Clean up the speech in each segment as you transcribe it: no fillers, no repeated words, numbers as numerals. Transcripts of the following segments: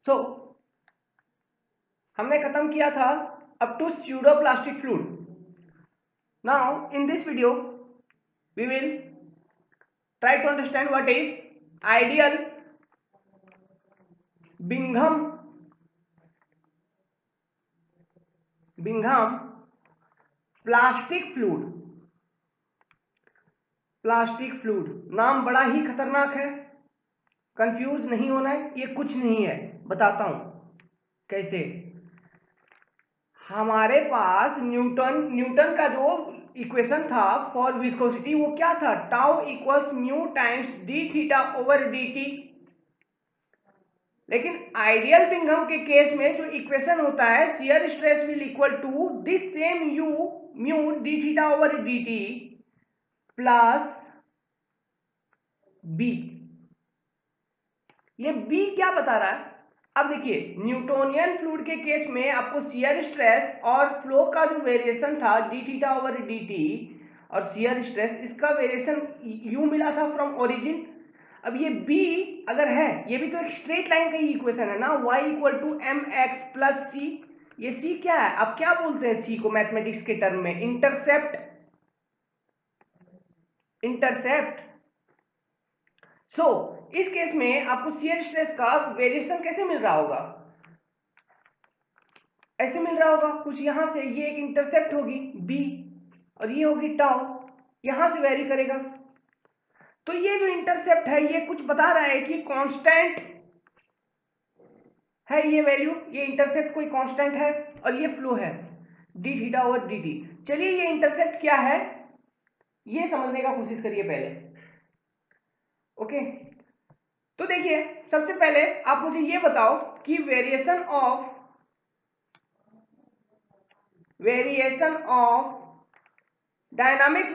सो हमने खत्म किया था up to pseudo plastic fluid. Now in this video we will try to understand what is ideal Bingham plastic fluid. नाम बड़ा ही खतरनाक है, कंफ्यूज नहीं होना है. ये कुछ नहीं है, बताता हूं कैसे. हमारे पास न्यूटन का जो इक्वेशन था फॉर विस्कोसिटी वो क्या था? Tau equals mu times d theta over d t. लेकिन आइडियल बिंघम के केस में जो इक्वेशन होता है shear stress will equal to this same u mu d theta over d t plus b. ये बी क्या बता रहा है? अब देखिए, न्यूटोनियन फ्लूइड के केस में आपको शियर स्ट्रेस और फ्लो का जो वेरिएशन था D theta over d T और शियर स्ट्रेस, इसका वेरिएशन यू मिला था फ्रॉम ओरिजिन. अब ये b अगर है, ये भी तो एक स्ट्रेट लाइन का ही इक्वेशन है ना, y equal to M X plus C. ये c क्या है? अब क्या बोलते हैं c को मैथमेटिक्स के टर्म में? इंटरसेप्ट. सो इस केस में आपको शियर स्ट्रेस का वेरिएशन कैसे मिल रहा होगा? ऐसे मिल रहा होगा कुछ. यहां से ये एक इंटरसेप्ट होगी b और ये होगी टाउ, यहां से वेरी करेगा. तो ये जो इंटरसेप्ट है ये कुछ बता रहा है कि कांस्टेंट है ये वैल्यू, ये इंटरसेप्ट कोई कांस्टेंट है और ये फ्लो है D theta over d T. चलिए ये इंटरसेप्ट क्या है ये समझने का कोशिश करिए पहले. ओके, तो देखिए सबसे पहले आप मुझे ये बताओ कि variation of dynamic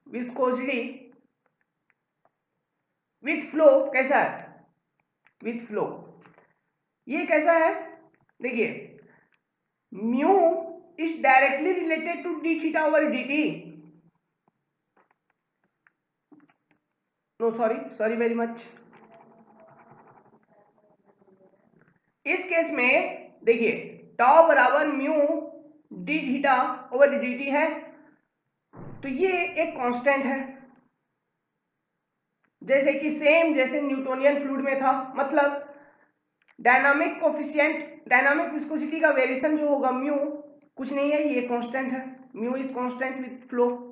viscosity with flow कैसा है? विथ फ्लो ये कैसा है? देखिए, mu is directly related to d theta over d t. No sorry very much. इस केस में देखिए टाउ बराबर mu d theta over d t है, तो ये एक कांस्टेंट है जैसे कि सेम जैसे न्यूटोनियन फ्लूइड में था. मतलब डायनामिक विस्कोसिटी का वेरिएशन जो होगा म्यू कुछ नहीं है, ये कांस्टेंट है. Mu is constant with flow.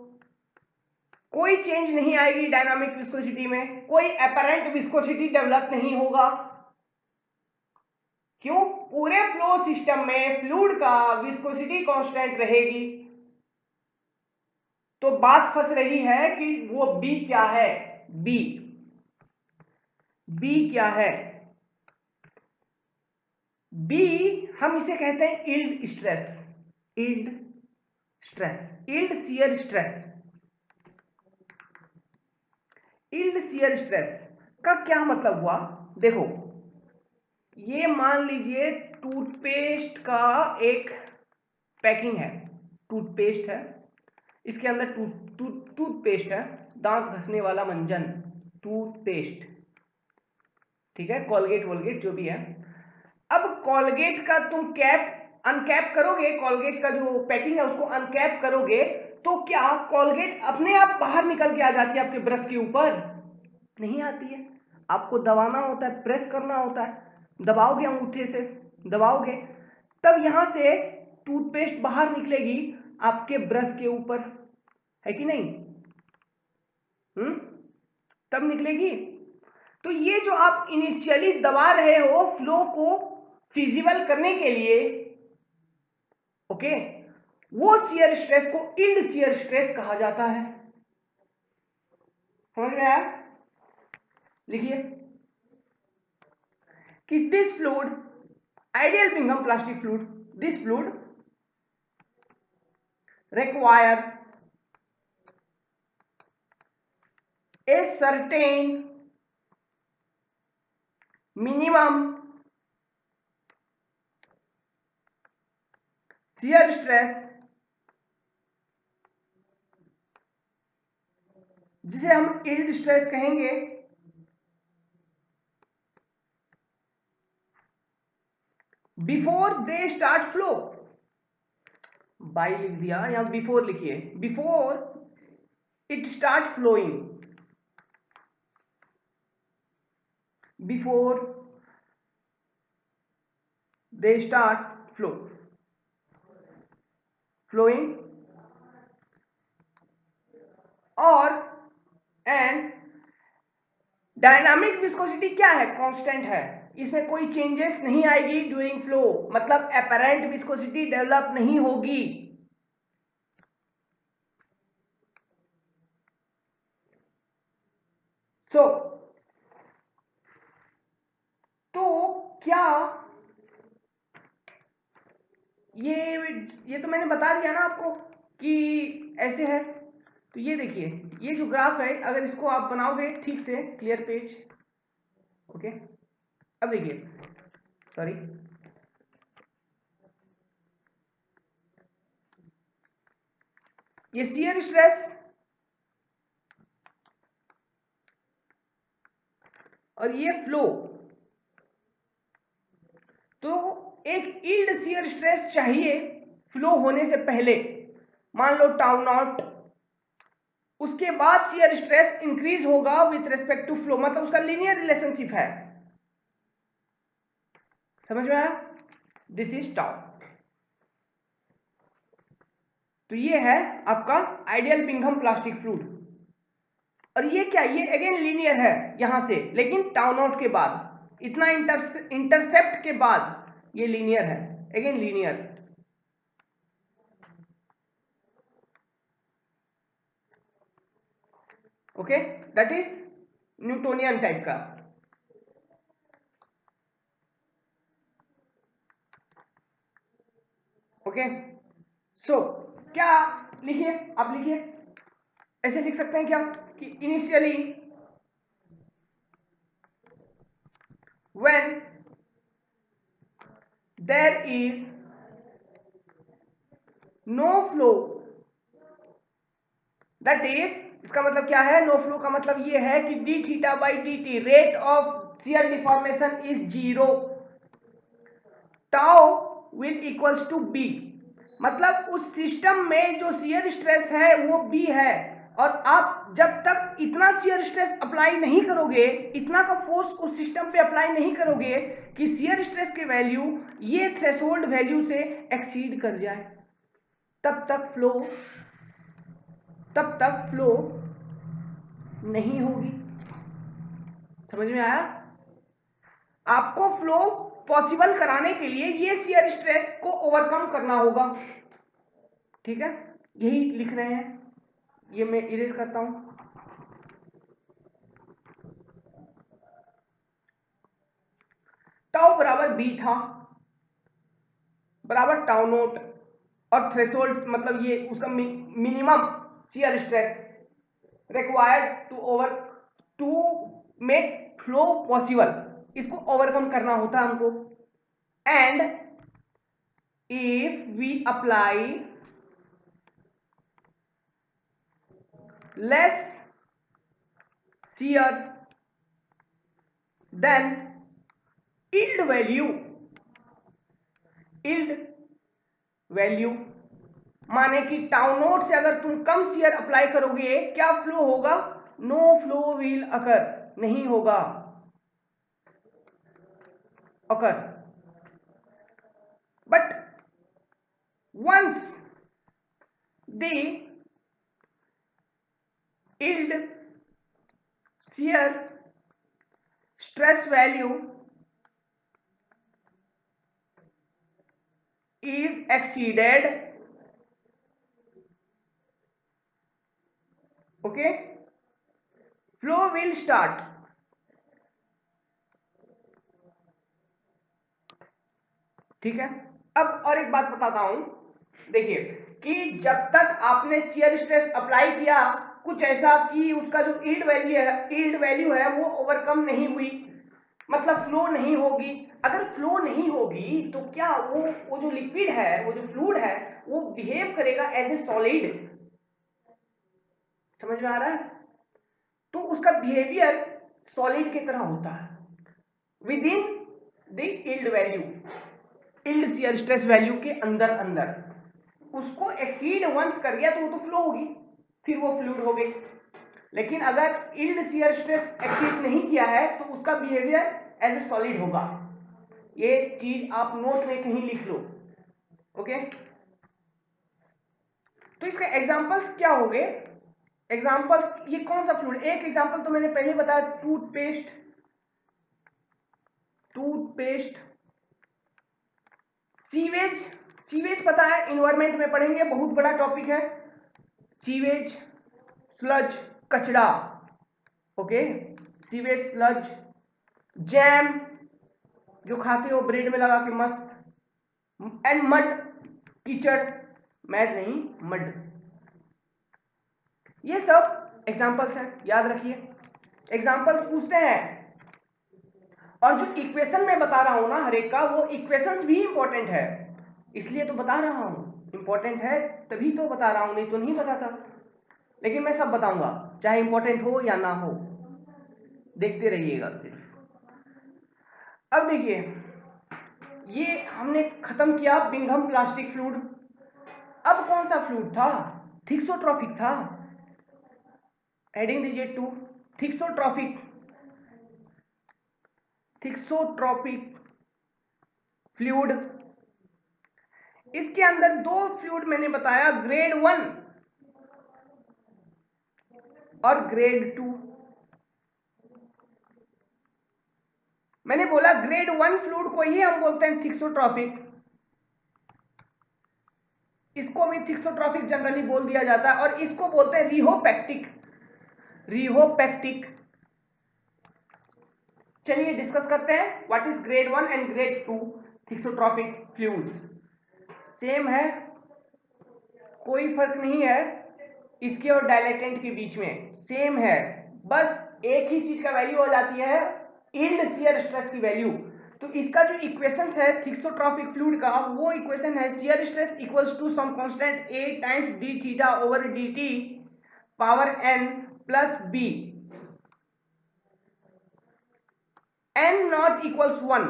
कोई चेंज नहीं आएगी डायनामिक विस्कोसिटी में, कोई अपरेंट विस्कोसिटी डेवलप नहीं होगा. क्यों? पूरे फ्लो सिस्टम में फ्लूइड का विस्कोसिटी कांस्टेंट रहेगी. तो बात फंस रही है कि वो बी क्या है. बी क्या है? बी हम इसे कहते हैं yield shear stress. Yield shear stress का क्या मतलब हुआ? देखो, ये मान लीजिए टूथपेस्ट का एक पैकिंग है. टूथपेस्ट है, इसके अंदर टूथपेस्ट है, दांत घसने वाला मंजन, टूथपेस्ट. ठीक है, कोलगेट वोलगेट जो भी है. अब कोलगेट का तुम कैप अनकैप करोगे, कोलगेट का जो पैकिंग है उसको अनकैप करोगे, तो क्या कोलगेट अपने आप बाहर निकल के आ जाती है आपके ब्रश के ऊपर? नहीं आती है. आपको दबाना होता है, प्रेस करना होता है. दबाओगे, अंगूठे से दबाओगे, तब यहां से टूथपेस्ट बाहर निकलेगी आपके ब्रश के ऊपर, है कि नहीं? तब निकलेगी. तो ये जो आप इनिशियली दबा रहे हो फ्लो को फिजिबल करने के लिए, ओके, वो शियर स्ट्रेस को यील्ड शियर स्ट्रेस कहा जाता है. समझ में आया? लिखिए कि this fluid, ideal Bingham plastic fluid, this fluid require a certain minimum shear stress जिसे हम यील्ड स्ट्रेस कहेंगे, before they start flow, by लिख दिया, यहां बिफोर लिखिए, before it start flowing, before they start flowing, और एंड डायनामिक विस्कोसिटी क्या है, कांस्टेंट है, इसमें कोई चेंजेस नहीं आएगी ड्यूरिंग फ्लो, मतलब अपेरेंट विस्कोसिटी डेवलप नहीं होगी। सो तो क्या ये तो मैंने बता दिया ना आपको कि ऐसे है। तो ये देखिए, ये जो ग्राफ है, अगर इसको आप बनाओगे ठीक से, क्लियर पेज, ओके। अब देखिए, सॉरी, ये शियर स्ट्रेस और ये फ्लो, तो एक यील्ड शियर स्ट्रेस चाहिए फ्लो होने से पहले, मान लो टाउ नॉट, उसके बाद शियर स्ट्रेस इंक्रीज होगा विथ रेस्पेक्ट टू फ्लो, मतलब उसका लीनियर रिलेशनशिप है, समझ में आया? This is tau. तो ये है आपका आइडियल बिंघम प्लास्टिक फ्लूइड, और ये क्या, ये अगेन लीनियर है यहां से, लेकिन टाउ नॉट के बाद, इतना इंटरसेप्ट के बाद ये लीनियर है, again linear, okay, that is Newtonian type का। ओके, सो क्या लिखिए, आप लिखिए, ऐसे लिख सकते हैं क्या कि initially when there is no flow, that is, इसका मतलब क्या है, नो फ्लो का मतलब ये है कि d theta by d t, rate of shear deformation is 0, tau will equals to b, मतलब उस सिस्टम में जो शियर स्ट्रेस है वो बी है, और आप जब तक इतना शियर स्ट्रेस अप्लाई नहीं करोगे, इतना का फोर्स उस सिस्टम पे अप्लाई नहीं करोगे कि शियर स्ट्रेस के वैल्यू ये थ्रेशोल्ड वैल्यू से एक्सीड कर जाए, तब तक फ्लो नहीं होगी। समझ में आया? आपको फ्लो पॉसिबल कराने के लिए ये शियर स्ट्रेस को ओवरकम करना होगा, ठीक है, यही लिख रहे हैं, ये मैं इरेज करता हूं, टाउ बराबर बी था, बराबर टाउ नोट, और थ्रेशोल्ड मतलब ये उसका minimum shear stress required to make flow possible, इसको ओवरकम करना होता है हमको, and if we apply less shear than yield value, माने कि टाउ नोट से अगर तुम कम शियर अप्लाई करोगे, क्या फ्लो होगा, नो फ्लो विल अकर, नहीं होगा occur, but once the yield shear stress value is exceeded, okay, flow will start, ठीक है। अब और एक बात बताता हूं, देखिए कि जब तक आपने शियर स्ट्रेस अप्लाई किया कुछ ऐसा कि उसका जो यील्ड वैल्यू है वो ओवरकम नहीं हुई, मतलब फ्लो नहीं होगी, अगर फ्लो नहीं होगी तो क्या वो जो लिक्विड है, वो जो फ्लूइड है, वो बिहेव करेगा एज ए सॉलिड, समझ में आ रहा है? तो उसका बिहेवियर सॉलिड की तरह होता है with in the yield value. Yield shear stress value के अंदर अंदर, उसको एक्सीड वंस कर गया तो वो तो फ्लो होगी, फिर वो फ्लूइड हो गई। लेकिन अगर इल्ड शियर स्ट्रेस एक्सीड नहीं किया है तो उसका बिहेवियर एज ए सॉलिड होगा। ये चीज आप नोट में कहीं लिख लो। ओके, तो इसके एग्जांपल्स क्या हो गए? एग्जांपल्स, ये कौन सा फ्लूइड? एक एग्जांपल तो मैंने पहले बताया, टूथपेस्ट। सीवेज, सीवेज पता है, इन्वायरमेंट में पढ़ेंगे, बहुत बड़ा टॉपिक है। सीवेज, स्लज, कचरा। ओके, सीवेज, स्लज, जैम जो खाते हो ब्रेड में लगा के मस्त, एंड मड, कीचड़, मैट नहीं मड। ये सब एग्जांपल्स हैं, याद रखिए। एग्जांपल्स पूछते हैं, और जो इक्वेशन में बता रहा हूं ना हर एक का, वो इक्वेशंस भी इंपॉर्टेंट है, इसलिए तो बता रहा हूं। इंपॉर्टेंट है तभी तो बता रहा हूं, नहीं तो नहीं बताता। लेकिन मैं सब बताऊंगा, चाहे इंपॉर्टेंट हो या ना हो, देखते रहिएगा सिर्फ। अब देखिए, ये हमने खत्म किया बिंघम प्लास्टिक फ्लूइड। अब कौन सा फ्लूइड था? थिक्सोट्रॉफिक था। हेडिंग दीजिए टू, थिक्सोट्रॉफिक। Thixotropic fluid. इसके अंदर दो फ्लूइड मैंने बताया, ग्रेड 1 और ग्रेड 2। मैंने बोला ग्रेड 1 फ्लूइड को ही हम बोलते हैं थिक्सोट्रॉपिक, इसको भी थिक्सोट्रॉपिक जनरली बोल दिया जाता है, और इसको बोलते हैं रिहोपैक्टिक। रिहोपैक्टिक। चलिए डिस्कस करते हैं, what is grade 1 and grade 2 thixotropic fluids. Same है, कोई फर्क नहीं है इसके और डायलेटेंट के बीच में, सेम है, बस एक ही चीज का वैल्यू हो जाती है, यील्ड शियर स्ट्रेस की वैल्यू। तो इसका जो इक्वेशन है थिक्सोट्रॉपिक फ्लूइड का, वो इक्वेशन है shear stress equals to some constant A times d theta over dt power n plus b, n not equals 1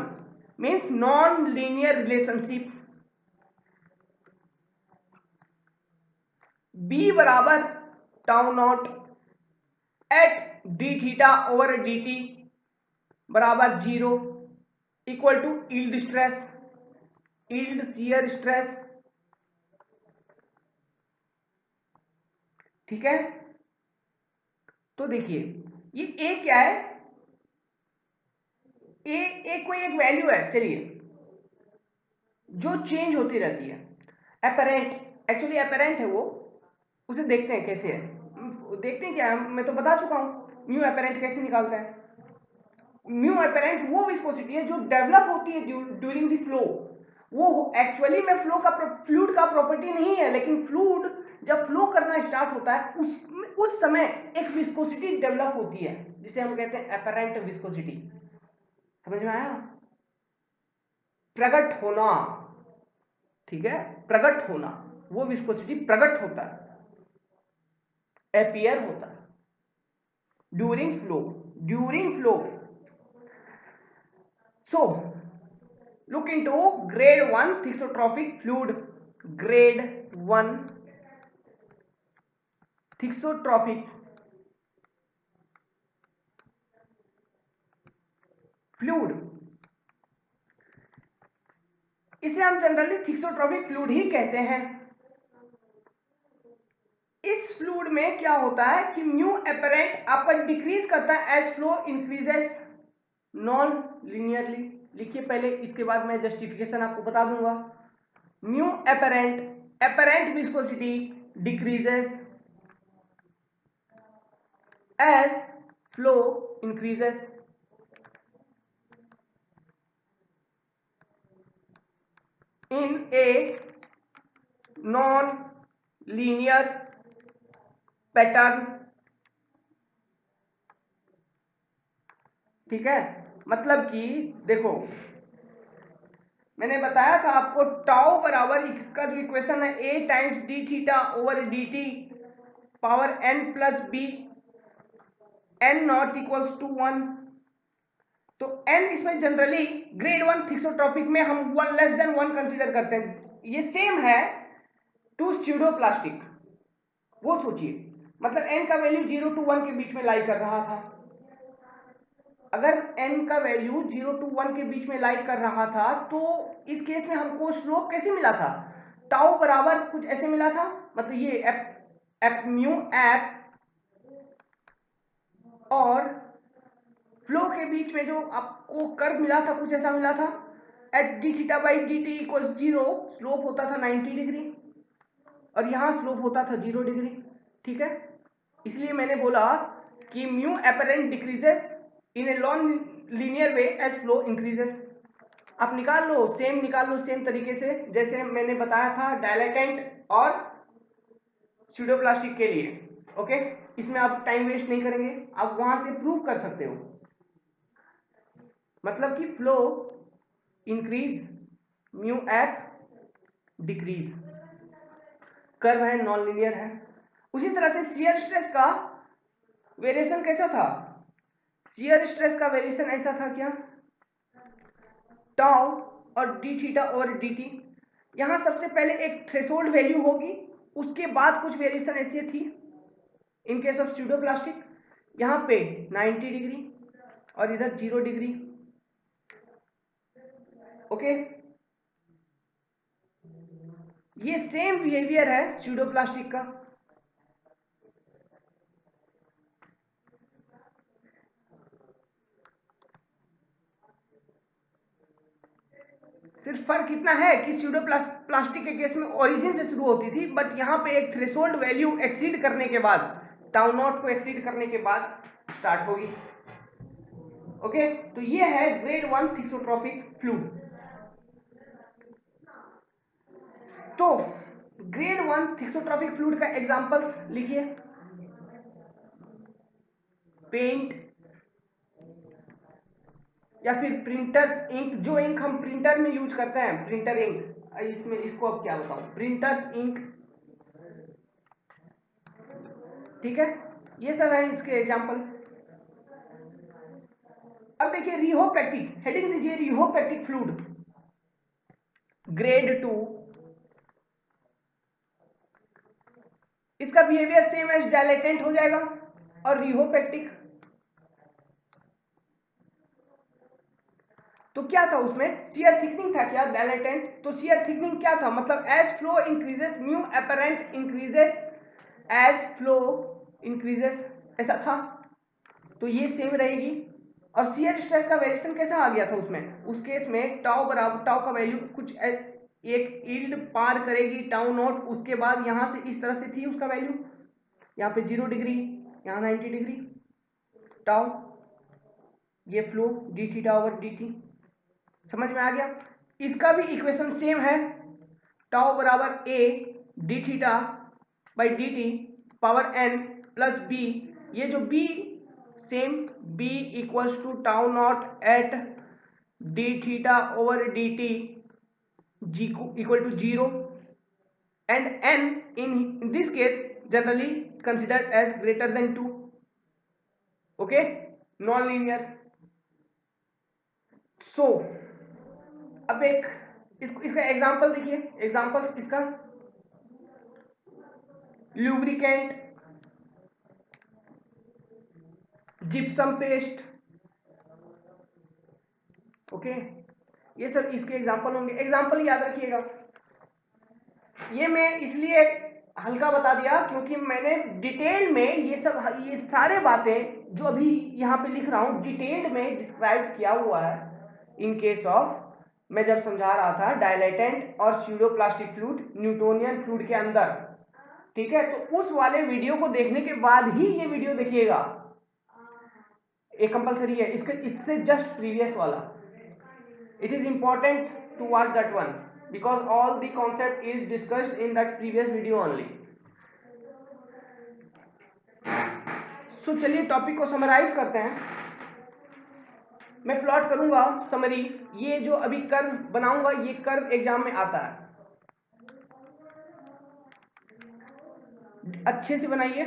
means non-linear relationship, b बराबर tau not at d theta over dt बराबर 0 equal to yield stress, yield shear stress. ठीक है, तो देखिए ये ए क्या है? ए कोई एक वैल्यू है, चलिए, जो चेंज होती रहती है, एपरेंट, एक्चुअली एपरेंट है वो, उसे देखते हैं कैसे है। देखते हैं क्या, मैं तो बता चुका हूं म्यू एपरेंट कैसे निकालता है। म्यू एपरेंट वो विस्कोसिटी है जो डेवलप होती है ड्यूरिंग द फ्लो। वो एक्चुअली में फ्लो का, फ्लूइड का प्रॉपर्टी नहीं है, लेकिन फ्लूइड जब फ्लो करना स्टार्ट होता है उस समय एक विस्कोसिटी डेवलप होती है, जिसे हम कहते हैं एपरेंट विस्कोसिटी। समझ में आया? प्रकट होना, ठीक है, प्रकट होना, वो विस्कोसिटी प्रकट होता है, एपियर होता है during flow, during flow. So, look into grade 1 thixotropic fluid, grade 1 thixotropic fluid, इसे हम जनरली थिक्सोट्रॉपिक फ्लूइड ही कहते हैं। इस फ्लूइड में क्या होता है कि म्यू एपरेंट आपका डिक्रीज करता है as flow increases non linearly. लिखिए पहले, इसके बाद मैं जस्टिफिकेशन आपको बता दूंगा। Mu apparent, apparent viscosity decreases as flow increases in a non-linear pattern। ठीक है, मतलब कि देखो, मैंने बताया था आपको टाउ बराबर, इसका जो इक्वेशन है a times d theta over d t power n plus b, n not equals to 1, तो n इसमें जनरली ग्रेड 1 थिक्सोट्रॉपिक में हम 1 लेस देन 1 कंसीडर करते हैं। ये सेम है टू स्यूडोप्लास्टिक। वो सोचिए, मतलब n का वैल्यू 0 to 1 के बीच में लाई कर रहा था। अगर n का वैल्यू 0 to 1 के बीच में लाई कर रहा था तो इस केस में हमको स्लोप कैसे मिला था? टाउ बराबर कुछ ऐसे मिला था, मतलब ये एफ म्यू एफ और फ्लो के बीच में जो आपको कर्व मिला था कुछ ऐसा मिला था। At d theta by d t equals 0 slope होता था 90 डिग्री और यहां स्लोप होता था 0 डिग्री। ठीक है, इसलिए मैंने बोला कि mu apparent decreases in a non linear way as flow increases. आप निकाल लो सेम तरीके से जैसे मैंने बताया था डायलेटेंट और स्यूडोप्लास्टिक के लिए। ओके, इसमें आप टाइम वेस्ट नहीं करेंगे, आप वहां से प्रूव कर सकते हो। मतलब कि flow increase, mu at decrease, curve है नॉन लीनियर है। उसी तरह से शियर स्ट्रेस का वेरिएशन कैसा था? शियर स्ट्रेस का वेरिएशन ऐसा था क्या? टाउ और D theta over d T. यहां सबसे पहले एक थ्रेशोल्ड वैल्यू होगी, उसके बाद कुछ वेरिएशन ऐसी थी इन केस ऑफ स्यूडोप्लास्टिक। यहां पे 90 डिग्री और इधर 0 डिग्री। ओके, ये सेम बिहेवियर है स्यूडोप्लास्टिक का। सिर्फ फर्क इतना है कि स्यूडोप्लास्टिक के केस में ओरिजिन से शुरू होती थी, बट यहां पे एक थ्रेशोल्ड वैल्यू एक्सीड करने के बाद, टाउ नॉट को एक्सीड करने के बाद स्टार्ट होगी। ओके, तो ये है ग्रेड 1 थिक्सोट्रॉपिक फ्लूइड। तो ग्रेड 1 थिक्सोट्रॉपिक फ्लूइड का एग्जांपल्स लिखिए। पेंट या फिर प्रिंटर्स इंक, जो इंक हम प्रिंटर में यूज करते हैं, प्रिंटर इंक, इसमें इसको अब क्या बताऊं, प्रिंटर्स इंक। ठीक है, ये सब है इसके एग्जांपल। अब देखिए रिहोपैक्टिक, हेडिंग दीजिए रिहोपैक्टिक फ्लूइड ग्रेड 2। इसका बिहेवियर सेम एज डायलेटेंट हो जाएगा और रिहोपैक्टिक। तो क्या था उसमें? शियर थिकनिंग था क्या डायलेटेंट? तो शियर थिकनिंग क्या था? मतलब as flow increases mu apparent increases as flow increases, ऐसा था। तो ये सेम रहेगी। और शियर स्ट्रेस का वेरिएशन कैसा आ गया था उसमें? उस केस में टाउ बराबर, टाउ का वैल्यू कुछ एक यील्ड पार करेगी टाउ नॉट, उसके बाद यहां से इस तरह से थी उसका वैल्यू, यहाँ पे 0 डिग्री, यहाँ 90 डिग्री, टाउ, ये flow D theta over d T. समझ में आ गया? इसका भी इक्वेशन सेम है, टाउ बराबर a d theta by d t power n plus b. ये जो b same, b equals to tau not at d theta over d t equal to 0 and n in this case generally considered as greater than 2. okay, non-linear. so अब एक इसका example देखिए, examples इसका lubricant, gypsum paste. Okay, ये सब इसके example होंगे। Example याद रखिएगा, ये मैं इसलिए हल्का बता दिया क्योंकि मैंने डिटेल में ये सारे बातें जो अभी यहाँ पे लिख रहा हूँ डिटेल में डिस्क्राइब किया हुआ है इन केस ऑफ, मैं जब समझा रहा था डायलेटेंट और स्यूडोप्लास्टिक फ्लूइड न्यूटोनियन फ्लूइड के अंदर। ठीक है, तो उस वाले वीडियो को देखने के बाद ही ये वीडियो देखिएगा, ये कंपलसरी है। इससे जस्ट प्रीवियस वाला, it is important to watch that one because all the concept is discussed in that previous video only. so चलिए टॉपिक को समराइज करते हैं। मैं प्लॉट करूंगा समरी, ये जो अभी कर्व बनाऊंगा ये कर्व एग्जाम में आता है, अच्छे से बनाइए।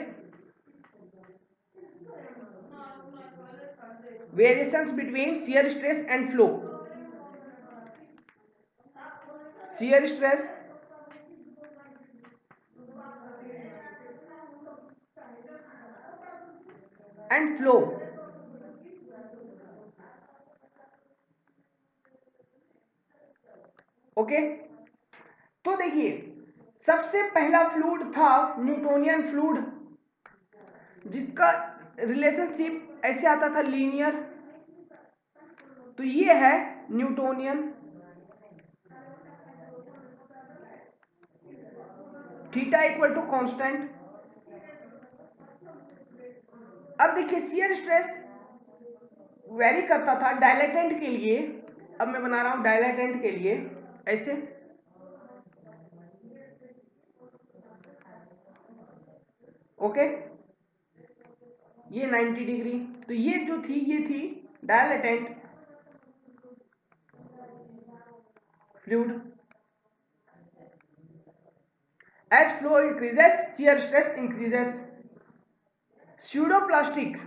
Variations between shear stress and flow. Shear stress and flow. Okay, तो देखिए सबसे पहला फ्लूइड था न्यूटोनियन फ्लूइड, जिसका रिलेशनशिप ऐसे आता था लीनियर। तो ये है Newtonian, theta equal to constant. अब देखिए शियर स्ट्रेस वेरी करता था डायलेटेंट के लिए। अब मैं बना रहा हूं डायलेटेंट के लिए ऐसे, ओके, ये 90 डिग्री। तो ये जो थी ये थी dilatant fluid. As flow increases shear stress increases. Pseudoplastic,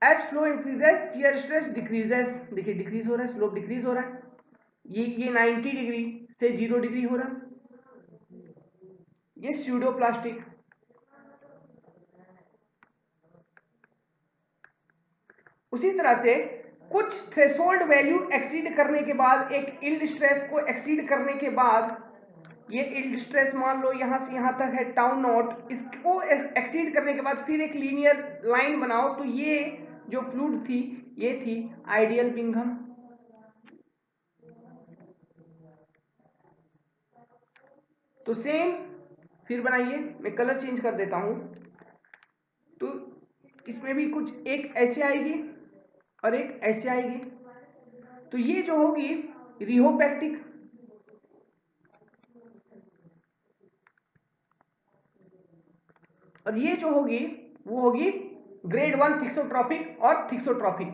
as flow increases shear stress decreases. देखिए डिक्रीज हो रहा है, स्लोप डिक्रीज हो रहा है। ये 90 डिग्री से 0 डिग्री हो रहा है, ये स्यूडोप्लास्टिक। उसी तरह से कुछ थ्रेशोल्ड वैल्यू एक्सीड करने के बाद, एक यील्ड स्ट्रेस को एक्सीड करने के बाद, ये यील्ड स्ट्रेस मान लो यहां से यहां तक है टाउ नॉट, इसको एक्सीड करने के बाद फिर एक लीनियर लाइन बनाओ। तो ये जो फ्लूइड थी ये थी आइडियल बिंघम। तो सेम फिर बनाइए, मैं कलर चेंज कर देता हूं। तो इसमें भी कुछ एक ऐसे आएगी और एक ऐसे आएगी। तो ये जो होगी रिहोपैक्टिक, और ये जो होगी वो होगी ग्रेड 1 थिक्सोट्रॉपिक और थिक्सोट्रॉपिक।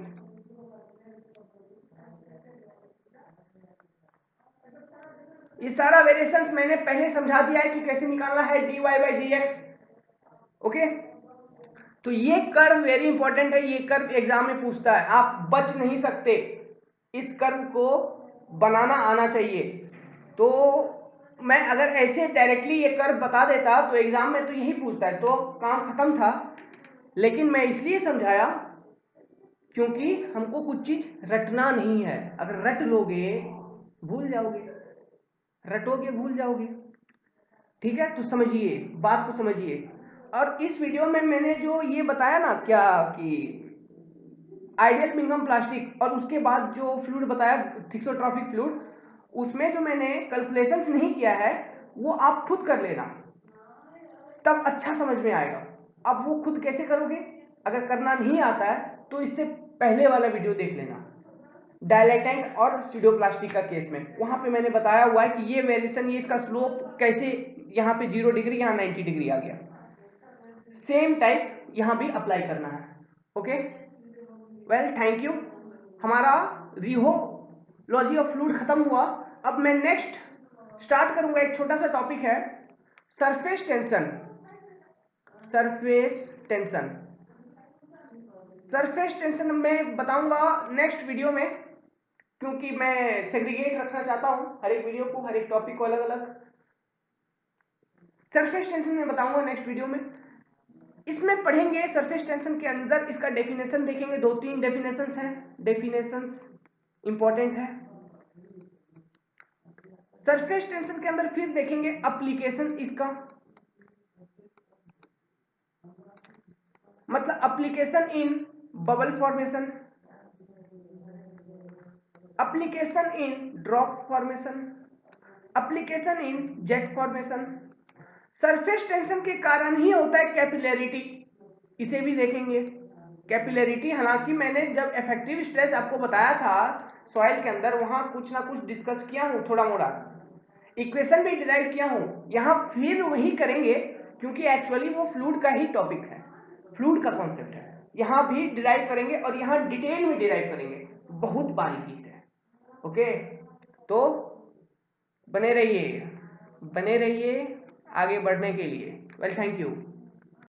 ये सारा वेरिएशंस मैंने पहले समझा दिया है कि कैसे निकालना है dy बाई dx। ओके, तो ये कर्व वेरी इंपॉर्टेंट है, ये कर्व एग्जाम में पूछता है, आप बच नहीं सकते, इस कर्व को बनाना आना चाहिए। तो मैं अगर ऐसे डायरेक्टली ये कर्व बता देता तो एग्जाम में तो यही पूछता है, तो काम खत्म था। लेकिन मैं इसलिए समझाया क्योंकि हमको कुछ चीज रटना नहीं है। अगर रट लोगे भूल जाओगे, रटोगे भूल जाओगे। ठीक है, तो समझिए, बात को समझिए। और इस वीडियो में मैंने जो ये बताया ना क्या कि आइडियल बिंघम प्लास्टिक और उसके बाद जो फ्लूइड बताया थिक्सोट्रॉपिक फ्लूइड, उसमें जो मैंने कैलकुलेशंस नहीं किया है वो आप खुद कर लेना, तब अच्छा समझ में आएगा। अब वो खुद कैसे करोगे, अगर करना नहीं आता है तो इससे पहले वाला वीडियो देख लेना, डायलेटेंट और स्यूडोप्लास्टिक का केस में। वहां पे मैंने बताया हुआ है कि ये वेरिएशन, ये इसका स्लोप कैसे यहाँ पे 0 डिग्री, यहाँ 90 डिग्री आ गया। सेम टाइप यहाँ भी अप्लाई करना है। Okay, well thank you. हमारा रिहोलॉजी ऑफ फ्लूइड खत्म हुआ। अब मैं नेक्स्ट स्टार्ट करूंगा, एक छोटा सा टॉपिक है surface tension. Surface tension, surface tension मैं बताऊंगा नेक्स्ट वीडियो में, क्योंकि मैं सेग्रीगेट रखना चाहता हूं हर एक वीडियो को, हर एक टॉपिक को अलग अलग। सरफेस टेंशन में बताऊंगा नेक्स्ट वीडियो में। इसमें पढ़ेंगे सरफेस टेंशन के अंदर, इसका डेफिनेशन देखेंगे, 2-3 डेफिनेशंस हैं, डेफिनेशंस इंपॉर्टेंट है। सरफेस टेंशन के अंदर फिर देखेंगे एप्लीकेशन इसका, मतलब application in bubble formation, application in drop formation, application in jet formation. Surface tension के कारण ही होता है कैपिलैरिटी, इसे भी देखेंगे। कैपिलैरिटी, हालांकि मैंने जब इफेक्टिव स्ट्रेस आपको बताया था सॉइल के अंदर, वहां कुछ ना कुछ डिस्कस किया हूं, थोड़ा मोड़ा इक्वेशन भी डिराइव किया हूं। यहां फिर वही करेंगे क्योंकि एक्चुअली वो फ्लूइड का ही टॉपिक है, फ्लूइड का कॉन्सेप्ट है। यहां भी डिराइव करेंगे और यहां डिटेल में डिराइव करेंगे बहुत बारीकी से। ओके, तो बने रहिए, बने रहिए आगे बढ़ने के लिए। Well thank you.